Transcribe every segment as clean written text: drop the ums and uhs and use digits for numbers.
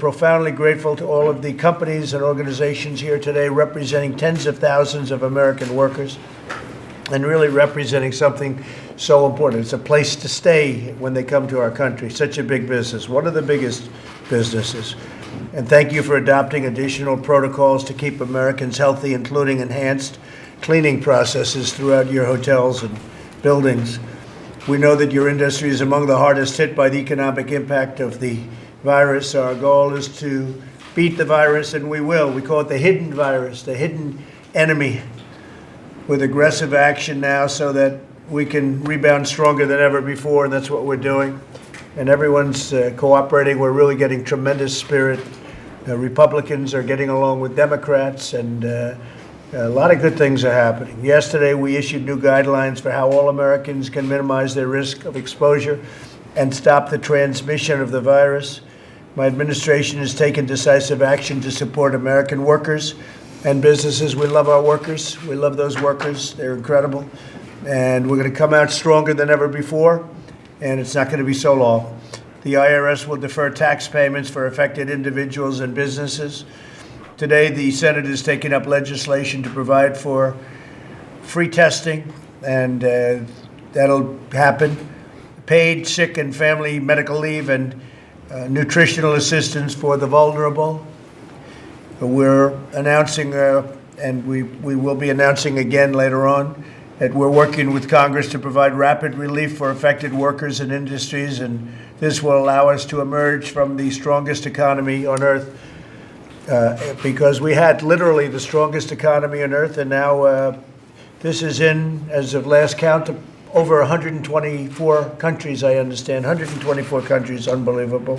profoundly grateful to all of the companies and organizations here today representing tens of thousands of American workers and really representing something so important. It's a place to stay when they come to our country. Such a big business, one of the biggest businesses. And thank you for adopting additional protocols to keep Americans healthy, including enhanced cleaning processes throughout your hotels and buildings. We know that your industry is among the hardest hit by the economic impact of the virus. Our goal is to beat the virus, and we will. We call it the hidden virus, the hidden enemy, with aggressive action now so that we can rebound stronger than ever before, and that's what we're doing. And everyone's cooperating. We're really getting tremendous spirit. Republicans are getting along with Democrats, and a lot of good things are happening. Yesterday, we issued new guidelines for how all Americans can minimize their risk of exposure and stop the transmission of the virus. My administration has taken decisive action to support American workers and businesses. We love our workers. We love those workers. They're incredible. And we're going to come out stronger than ever before, and it's not going to be so long. The IRS will defer tax payments for affected individuals and businesses. Today, the Senate is taking up legislation to provide for free testing, and that'll happen. Paid sick and family medical leave and nutritional assistance for the vulnerable. We're announcing, and we will be announcing again later on, that we're working with Congress to provide rapid relief for affected workers and industries, and this will allow us to emerge from the strongest economy on earth, because we had literally the strongest economy on earth, and now this is in, as of last count, over 124 countries, I understand. 124 countries, unbelievable.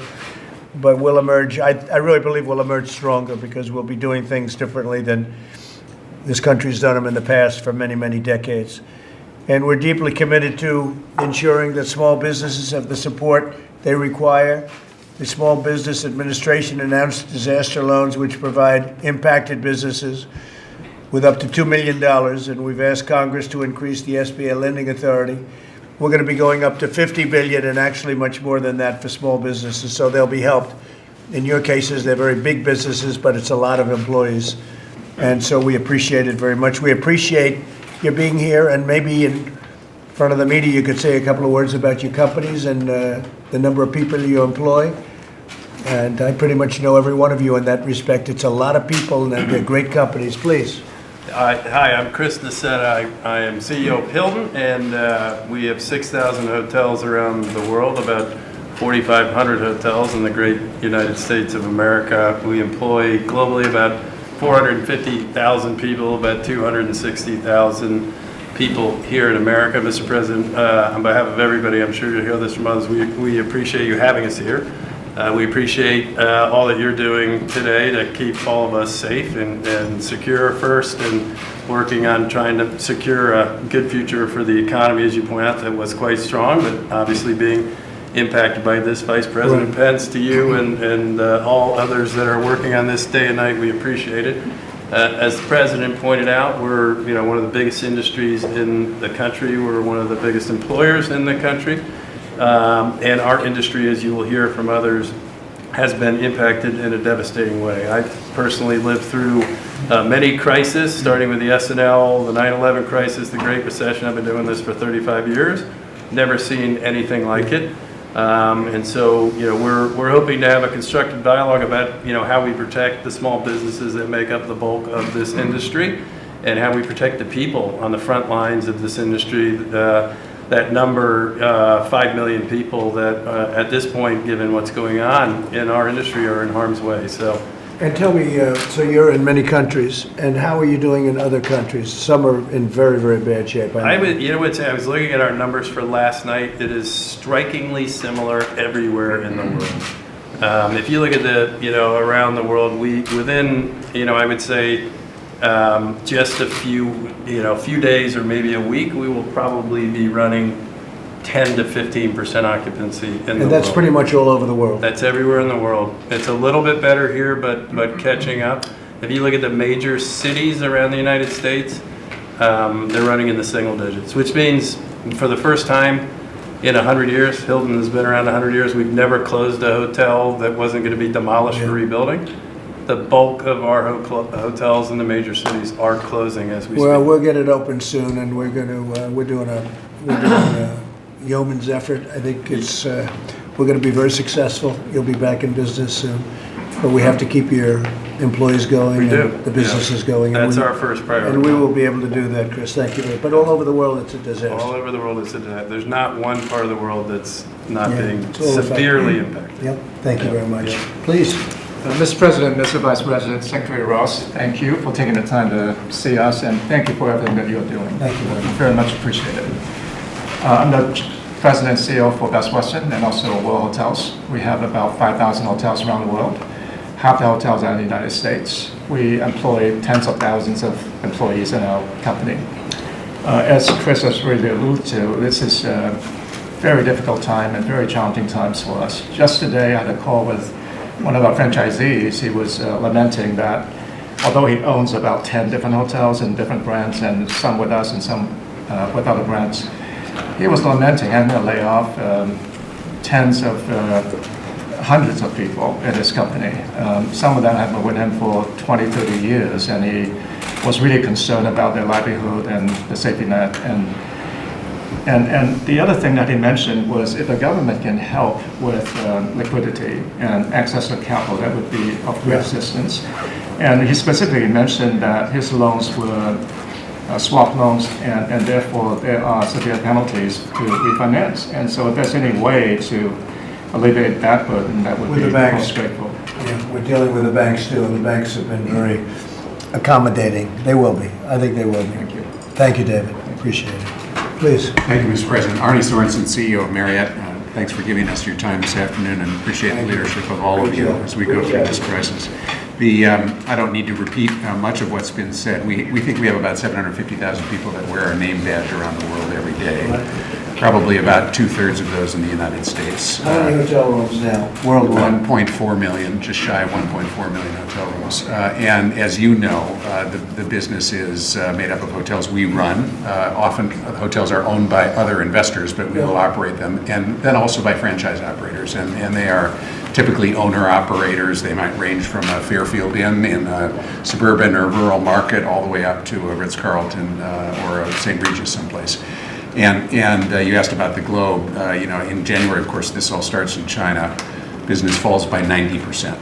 But we'll emerge, I really believe we'll emerge stronger because we'll be doing things differently than this country's done them in the past for many, many decades. And we're deeply committed to ensuring that small businesses have the support they require. The Small Business Administration announced disaster loans which provide impacted businesses with up to $2 million, and we've asked Congress to increase the SBA lending authority. We're going to be going up to $50 billion, and actually much more than that for small businesses, so they'll be helped. In your cases, they're very big businesses, but it's a lot of employees, and so we appreciate it very much. We appreciate your being here, and maybe in front of the media you could say a couple of words about your companies and the number of people you employ. And I pretty much know every one of you in that respect. It's a lot of people, and they're great companies. Please. Hi, I'm Chris Nassetta. I am CEO of Hilton, and we have 6,000 hotels around the world, about 4,500 hotels in the great United States of America. We employ globally about 450,000 people, about 260,000 people here in America. Mr. President, on behalf of everybody, I'm sure you'll hear this from others, we appreciate you having us here. We appreciate all that you're doing today to keep all of us safe and secure first, and working on trying to secure a good future for the economy, as you point out, that was quite strong, but obviously being impacted by this. Vice President Pence, to you and all others that are working on this day and night, we appreciate it. As the President pointed out, we're one of the biggest industries in the country. We're one of the biggest employers in the country. And our industry, as you will hear from others, has been impacted in a devastating way. I personally lived through many crises, starting with the S&L, the 9/11 crisis, the Great Recession. I've been doing this for 35 years, never seen anything like it. And so, we're hoping to have a constructive dialogue about, how we protect the small businesses that make up the bulk of this industry, and how we protect the people on the front lines of this industry. That number, 5 million people that at this point, given what's going on in our industry, are in harm's way. So, and tell me, so you're in many countries, and how are you doing in other countries? Some are in very, very bad shape. I was looking at our numbers for last night. It is strikingly similar everywhere in the world. If you look at around the world, I would say, just a few days or maybe a week, we will probably be running 10 to 15% occupancy in the world. And that's pretty much all over the world. That's everywhere in the world. It's a little bit better here, but catching up. If you look at the major cities around the United States, they're running in the single digits, which means for the first time in 100 years. Hilton has been around 100 years. We've never closed a hotel that wasn't going to be demolished for rebuilding. The bulk of our hotels in the major cities are closing as we Well, speak. we'll get it open soon, and we're doing a yeoman's effort. I think we're going to be very successful. You'll be back in business soon, but we have to keep your employees going. We do. And the businesses going. That's our first priority. And we will be able to do that, Chris. Thank you. But all over the world, it's a All disaster. over the world, there's not one part of the world that's not being it's all severely impacted. Yep. Thank you very much. Yeah. Please. Mr. President, Mr. Vice President, Secretary Ross, thank you for taking the time to see us, and thank you for everything that you're doing. Thank you. Very much appreciated. I'm the President and CEO for Best Western and also World Hotels. We have about 5,000 hotels around the world. Half the hotels are in the United States. We employ tens of thousands of employees in our company. As Chris has really alluded to, this is a very difficult time and very challenging times for us. Just today, I had a call with one of our franchisees. He was lamenting that although he owns about 10 different hotels and different brands, and some with us and some with other brands, he was lamenting having to lay off hundreds of people in his company. Some of them have been with him for 20, 30 years, and he was really concerned about their livelihood and the safety net. And the other thing that he mentioned was if the government can help with liquidity and access to capital, that would be of great assistance. And he specifically mentioned that his loans were swap loans, and therefore there are severe penalties to refinance. And so if there's any way to alleviate that burden, that would With be the banks. most grateful. Yeah, we're dealing with the banks too, and the banks have been very accommodating. They will be. I think they will be. Thank you. Thank you, David. Appreciate it. Please. Thank you, Mr. President. Arnie Sorensen, CEO of Marriott. Thanks for giving us your time this afternoon, and appreciate the leadership of all of you as we go through this crisis. I don't need to repeat much of what's been said. We think we have about 750,000 people that wear our name badge around the world every day. Probably about 2/3 of those in the United States. How many hotel rooms now worldwide? 1.4 million, just shy of 1.4 million hotel rooms. And as you know, the business is made up of hotels we run. Often hotels are owned by other investors, but we will operate them. And then also by franchise operators. And they are typically owner-operators. They might range from a Fairfield Inn in a suburban or rural market all the way up to a Ritz-Carlton or a St. Regis someplace. And you asked about the globe. In January, of course, this all starts in China. Business falls by 90%.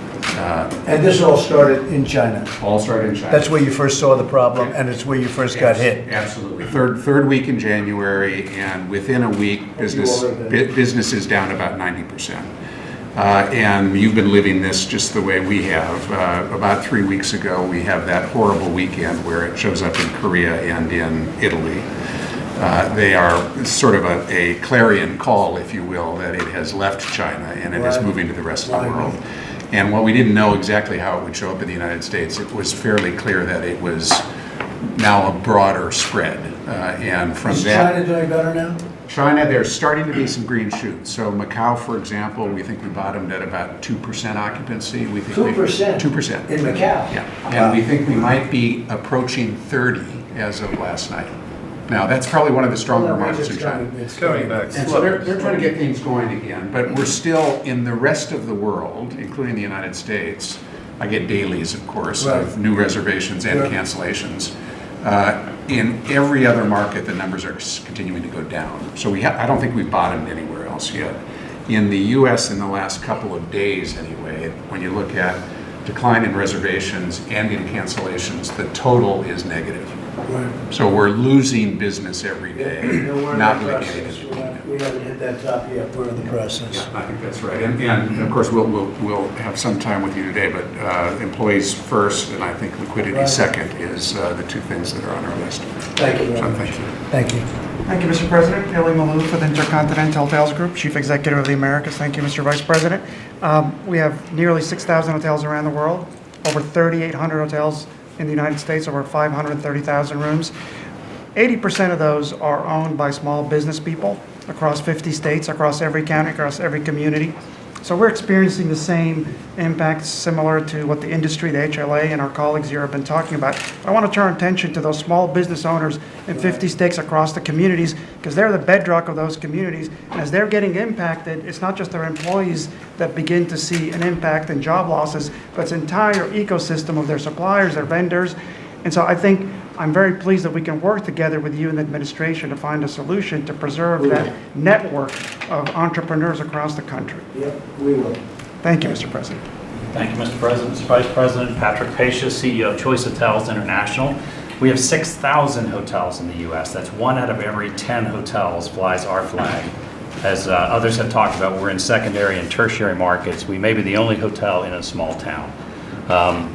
And this all started in China. All started in China. That's where you first saw the problem, and it's where you first got hit. Absolutely. Third week in January, and within a week, business is down about 90%. And you've been living this just the way we have. About 3 weeks ago, we have that horrible weekend where it shows up in Korea and in Italy. They are sort of a clarion call, if you will, that it has left China and it is moving to the rest of the world. And while we didn't know exactly how it would show up in the United States, it was fairly clear that it was now a broader spread. And from Is that, China doing better now? China, there's starting to be some green shoots. So Macau, for example, we think we bottomed at about 2% occupancy. We think 2%? 2%. In Macau? Yeah. And we think we might be approaching 30 as of last night. Now, that's probably one of the stronger markets in China. It's Coming back. And so they're trying to get things going again, but we're still in the rest of the world, including the United States. I get dailies, of course, of new reservations and cancellations. In every other market, the numbers are continuing to go down. So I don't think we've bottomed anywhere else yet. In the U.S., in the last couple of days anyway, when you look at decline in reservations and in cancellations, the total is negative. Right. So we're losing business every day, No, we're in not that really process. getting it. We haven't hit that top yet. We're in the process. I think that's right. And of course, we'll have some time with you today, but employees first, and I think liquidity second is the two things that are on our list. Thank you very So much. thank you. Thank you. Thank you, Mr. President. Billy Malou for the InterContinental Hotels Group, Chief Executive of the Americas. Thank you, Mr. Vice President. We have nearly 6,000 hotels around the world, over 3,800 hotels in the United States, over 530,000 rooms. 80% of those are owned by small business people across 50 states, across every county, across every community. So we're experiencing the same impacts similar to what the industry, the HLA, and our colleagues here have been talking about. I want to turn attention to those small business owners in 50 states across the communities, because they're the bedrock of those communities. And as they're getting impacted, it's not just their employees that begin to see an impact in job losses, but it's entire ecosystem of their suppliers, their vendors. And so I think I'm very pleased that we can work together with you and the administration to find a solution to preserve that network of entrepreneurs across the country. Yep, we will. Thank you, Mr. President. Thank you, Mr. President. Mr. Vice President, Patrick Pacia, CEO of Choice Hotels International. We have 6,000 hotels in the U.S. That's 1 out of every 10 hotels flies our flag. As others have talked about, we're in secondary and tertiary markets. We may be the only hotel in a small town.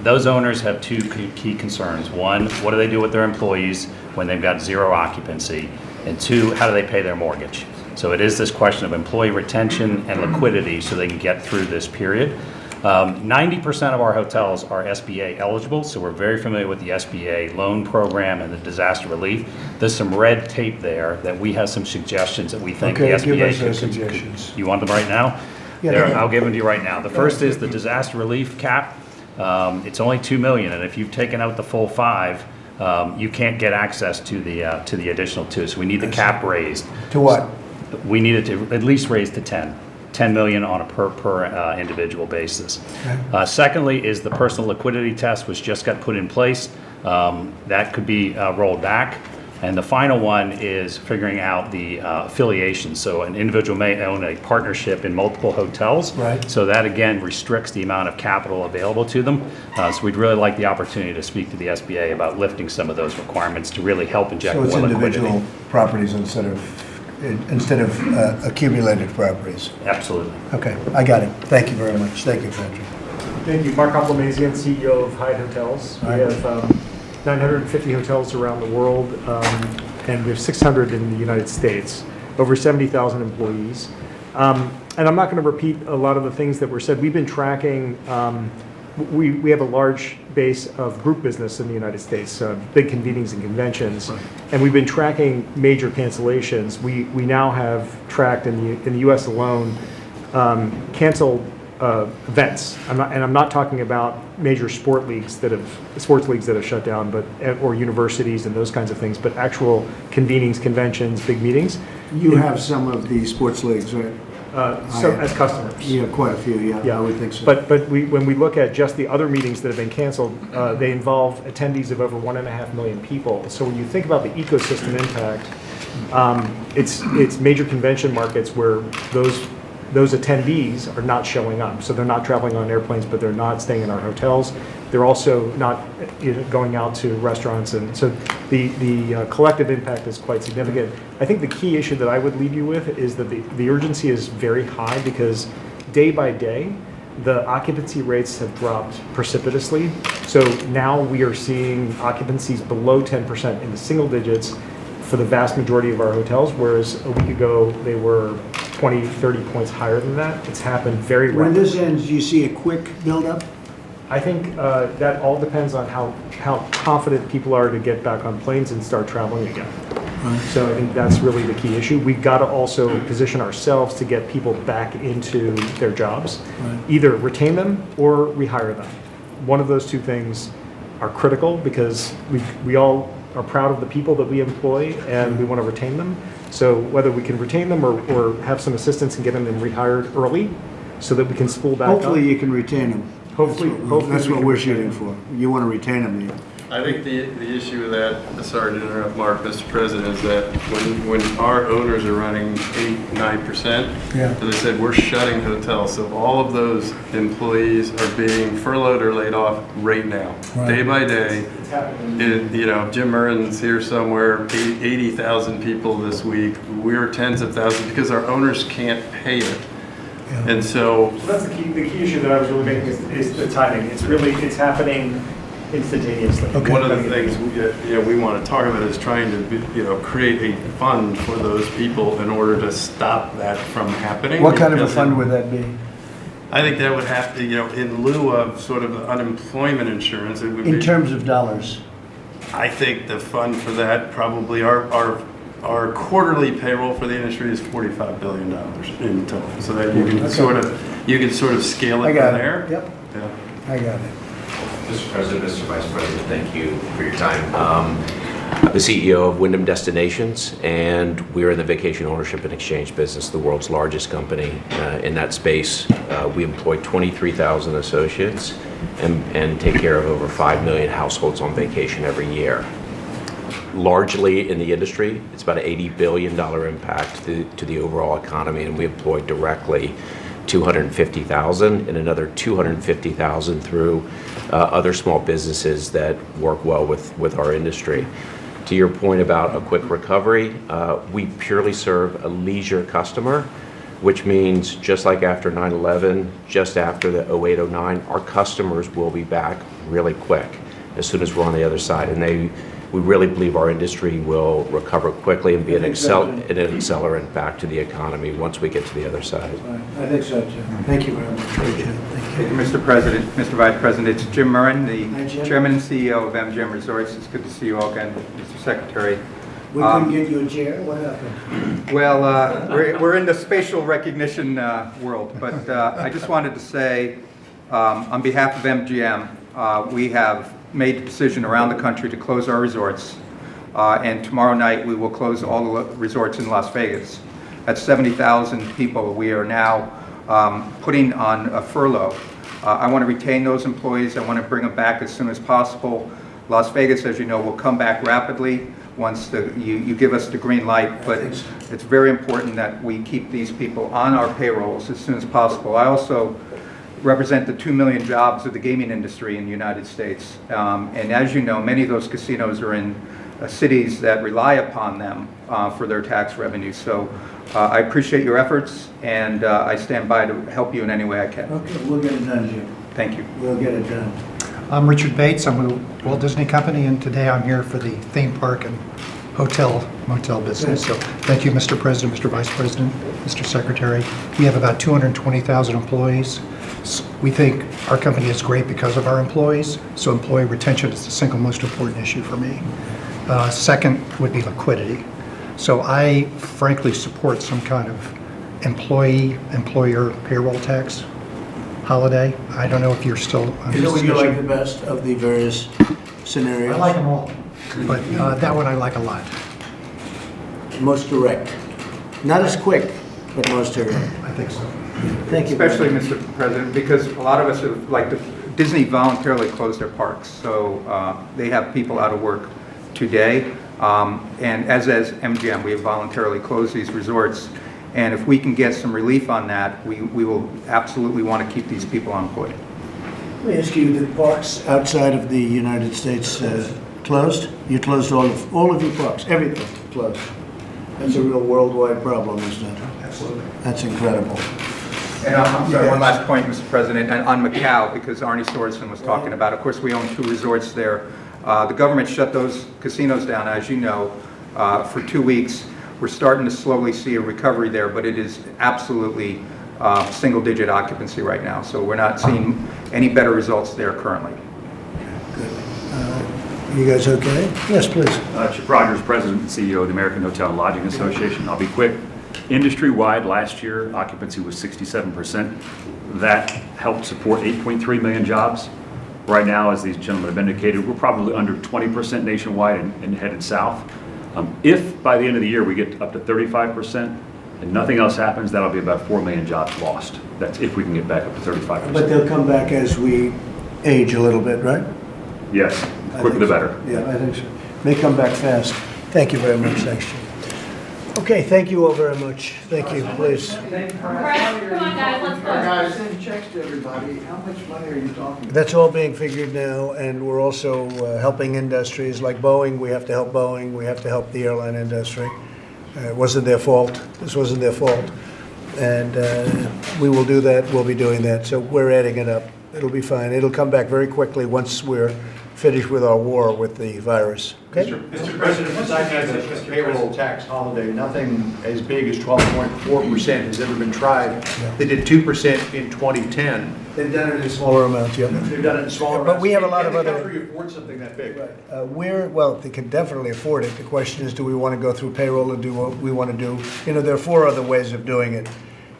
Those owners have 2 key concerns. 1, what do they do with their employees when they've got 0 occupancy? And 2, how do they pay their mortgage? So it is this question of employee retention and liquidity so they can get through this period. 90% of our hotels are SBA eligible, so we're very familiar with the SBA loan program and the disaster relief. There's some red tape there that we have some suggestions that we think the Okay, SBA give us those suggestions. You want them right now? Yeah, There, go ahead. I'll give them to you right now. The first is the disaster relief cap. It's only $2 million, and if you've taken out the full 5, you can't get access to the additional 2. So we need the cap raised. To what? We need it to at least raise to 10 million on a per individual basis. Secondly is the personal liquidity test, which just got put in place. That could be rolled back. And the final one is figuring out the affiliation. So an individual may own a partnership in multiple hotels. Right. So that again restricts the amount of capital available to them. So we'd really like the opportunity to speak to the SBA about lifting some of those requirements to really help inject So more it's liquidity. individual properties instead of accumulated properties. Absolutely. Okay, I got it. Thank you very much. Thank you, Patrick. Thank you. Mark Complamazian, CEO of Hyatt Hotels. We Right. have 950 hotels around the world, and we have 600 in the United States, over 70,000 employees. And I'm not going to repeat a lot of the things that were said. We've been tracking, we have a large base of group business in the United States, big convenings and conventions, and we've been tracking major cancellations. We now have tracked in the U.S. alone canceled events. I'm not talking about major sports leagues that have shut down, or universities and those kinds of things, but actual convenings, conventions, big meetings. You have some of the sports leagues, right? So as customers. You have quite a few, yeah. Yeah, I would think so. But when we look at just the other meetings that have been canceled, they involve attendees of over 1.5 million people. So when you think about the ecosystem impact, it's major convention markets where those attendees are not showing up. So they're not traveling on airplanes, but they're not staying in our hotels. They're also not going out to restaurants. And so the collective impact is quite significant. I think the key issue that I would leave you with is that the urgency is very high because day by day, the occupancy rates have dropped precipitously. So now we are seeing occupancies below 10% in the single digits for the vast majority of our hotels, whereas a week ago they were 20, 30 points higher than that. It's happened very When rapidly. this ends, you see a quick buildup? I think that all depends on how confident people are to get back on planes and start traveling again. So I think that's really the key issue. We've got to also position ourselves to get people back into their jobs, either retain them or rehire them. One of those two things are critical because we all are proud of the people that we employ and we want to retain them. So whether we can retain them or have some assistance in getting them rehired early so that we can spool back up. Hopefully you can retain them. Hopefully That's we what can we're retain shooting them. for. You want to retain them. I think the issue with that, sorry to interrupt, Mark, Mr. President, is that when our owners are running 8-9%, Yeah. as I said, we're shutting hotels. So all of those employees are being furloughed or laid off right now, Right. day by day. It's happening. Jim Murren's here somewhere, 80,000 people this week. We're tens of thousands because our owners can't pay it. Yeah. And so So that's the key issue that I was really making is the timing. It's happening instantaneously. Okay. one of the things we want to talk about is trying to create a fund for those people in order to stop that from happening. What kind of a Because fund would that be? I think that would have to, in lieu of sort of the unemployment insurance, it would In be. terms of dollars? I think the fund for that probably our quarterly payroll for the industry is $45 billion in total. So that you can sort of you can sort of scale it I got from it. there. Yep, Yeah. I got it. Mr. President, Mr. Vice President, thank you for your time. I'm the CEO of Wyndham Destinations, and we're in the vacation ownership and exchange business, the world's largest company in that space. We employ 23,000 associates and take care of over 5 million households on vacation every year. Largely in the industry, it's about an $80 billion impact to the overall economy, and we employ directly 250,000 and another 250,000 through other small businesses that work well with our industry. To your point about a quick recovery, we purely serve a leisure customer, which means just like after 9/11, just after the 08-09, our customers will be back really quick as soon as we're on the other side. And we really believe our industry will recover quickly and be an accelerant back to the economy once we get to the other side. I think so, too. Thank you very much. Appreciate it. Thank you. Thank you, Mr. President, Mr. Vice President. It's Jim Murrin, Hi, the Jim. Chairman and CEO of MGM Resorts. It's good to see you all again, Mr. Secretary. We couldn't get you a chair? What happened? Well, we're in the spatial recognition world, but I just wanted to say, on behalf of MGM, we have made the decision around the country to close our resorts, and tomorrow night we will close all the resorts in Las Vegas. That's 70,000 people we are now putting on a furlough. I want to retain those employees. I want to bring them back as soon as possible. Las Vegas, as you know, will come back rapidly once you give us the green light, but it's very important that we keep these people on our payrolls as soon as possible. I also represent the 2 million jobs of the gaming industry in the United States. And as you know, many of those casinos are in cities that rely upon them for their tax revenue. So I appreciate your efforts, and I stand by to help you in any way I can. Okay, we'll get it done, Jim. Thank you. We'll get it done. I'm Richard Bates. I'm with Walt Disney Company, and today I'm here for the theme park and motel business. So thank you, Mr. President, Mr. Vice President, Mr. Secretary. We have about 220,000 employees. We think our company is great because of our employees, so employee retention is the single most important issue for me. Second would be liquidity. So I frankly support some kind of employer payroll tax holiday. I don't know if you're still on Is it what you discussion. like the best of the various scenarios? I like them all, but that one I like a lot. Most direct. Not as quick, but most direct. I think so. Thank you. Especially, Mr. President, because a lot of us are, like, Disney voluntarily closed their parks, so they have people out of work today. And as MGM, we have voluntarily closed these resorts. And if we can get some relief on that, we will absolutely want to keep these people employed. Let me ask you, the parks outside of the United States closed? You closed all of your parks, everything closed. That's a real worldwide problem, isn't it? Absolutely. That's incredible. And I'm sorry, one last point, Mr. President, on Macau, because Arnie Sorensen was talking about, of course, we own 2 resorts there. The government shut those casinos down, as you know, for 2 weeks. We're starting to slowly see a recovery there, but it is absolutely single-digit occupancy right now. So we're not seeing any better results there currently. You guys okay? Yes, please. Chip Rogers, President and CEO of the American Hotel and Lodging Association. I'll be quick. Industry-wide, last year, occupancy was 67%. That helped support 8.3 million jobs. Right now, as these gentlemen have indicated, we're probably under 20% nationwide and headed south. If by the end of the year we get up to 35% and nothing else happens, that'll be about 4 million jobs lost. That's if we can get back up to 35%. But they'll come back as we age a little bit, right? Yes, quicker the better. Yeah, I think so. May come back fast. Thank you very much. Thanks, Jim. Okay, thank you all very much. Thank you, please. Come on, guys, let's go. Guys, send checks to everybody. How much money are you talking about? That's all being figured now, and we're also helping industries like Boeing. We have to help Boeing. We have to help the airline industry. It wasn't their fault. This wasn't their fault. And we will do that. We'll be doing that. So we're adding it up. It'll be fine. It'll come back very quickly once we're finished with our war with the virus. Okay? Mr. President, besides the payroll tax holiday, nothing as big as 12.4% has ever been tried. They did 2% in 2010. They've done it in smaller amounts, yeah. They've done it in smaller But amounts. we have a lot of Can the other- country afford something that big? Well, they can definitely afford it. The question is, do we want to go through payroll or do what we want to do? You know, there are 4 other ways of doing it.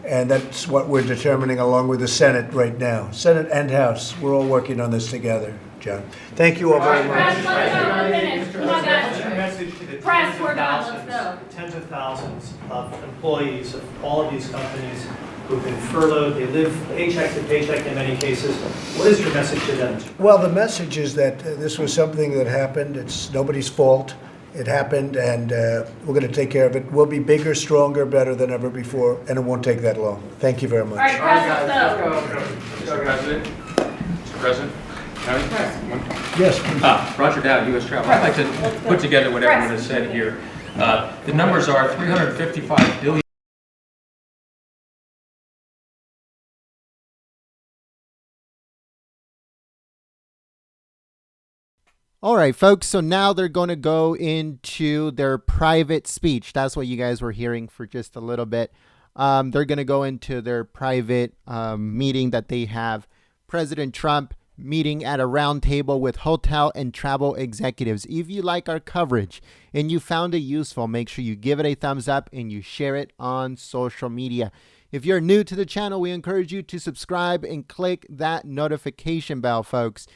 And that's what we're determining along with the Senate right now. Senate and House, we're all working on this together, John. Thank you all very much. Press, let's go in a minute. Come on, What's your guys. message to the Press, we're done. Let's go. tens of thousands of employees of all of these companies who've been furloughed? They live paycheck to paycheck in many cases. What is your message to them? Well, the message is that this was something that happened. It's nobody's fault. It happened, and we're going to take care of it. We'll be bigger, stronger, better than ever before, and it won't take that long. Thank you very much. All right, press, let's go. Mr. President, Mr. President, can I- Yes, please. Roger Dow, U.S. Travel. I'd like to put together what everyone has said here. The numbers are $355 billion. All right, folks, so now they're going to go into their private speech. That's what you guys were hearing for just a little bit. They're going to go into their private meeting that they have. President Trump meeting at a round table with hotel and travel executives. If you like our coverage and you found it useful, make sure you give it a thumbs up and you share it on social media. If you're new to the channel, we encourage you to subscribe and click that notification bell, folks.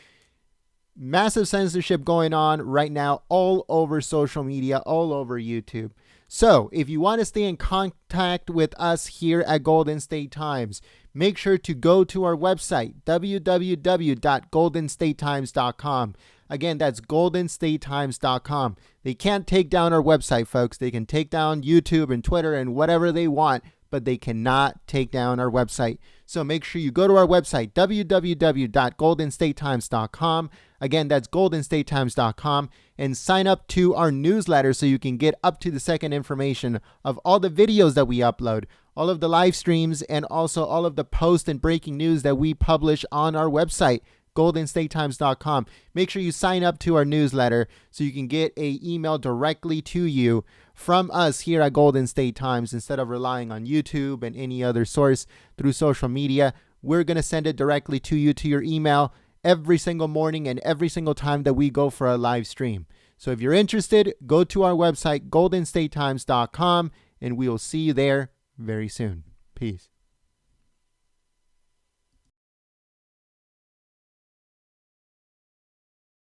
Massive censorship going on right now all over social media, all over YouTube. So if you want to stay in contact with us here at Golden State Times, make sure to go to our website, www.goldenstatetimes.com. Again, that's goldenstatetimes.com. They can't take down our website, folks. They can take down YouTube and Twitter and whatever they want, but they cannot take down our website. So make sure you go to our website, www.goldenstatetimes.com. Again, that's goldenstatetimes.com, and sign up to our newsletter so you can get up to the second information of all the videos that we upload, all of the live streams, and also all of the post and breaking news that we publish on our website, goldenstatetimes.com. Make sure you sign up to our newsletter so you can get an email directly to you from us here at Golden State Times instead of relying on YouTube and any other source through social media. We're going to send it directly to you to your email every single morning and every single time that we go for a live stream. So if you're interested, go to our website, goldenstatetimes.com, and we will see you there very soon. Peace.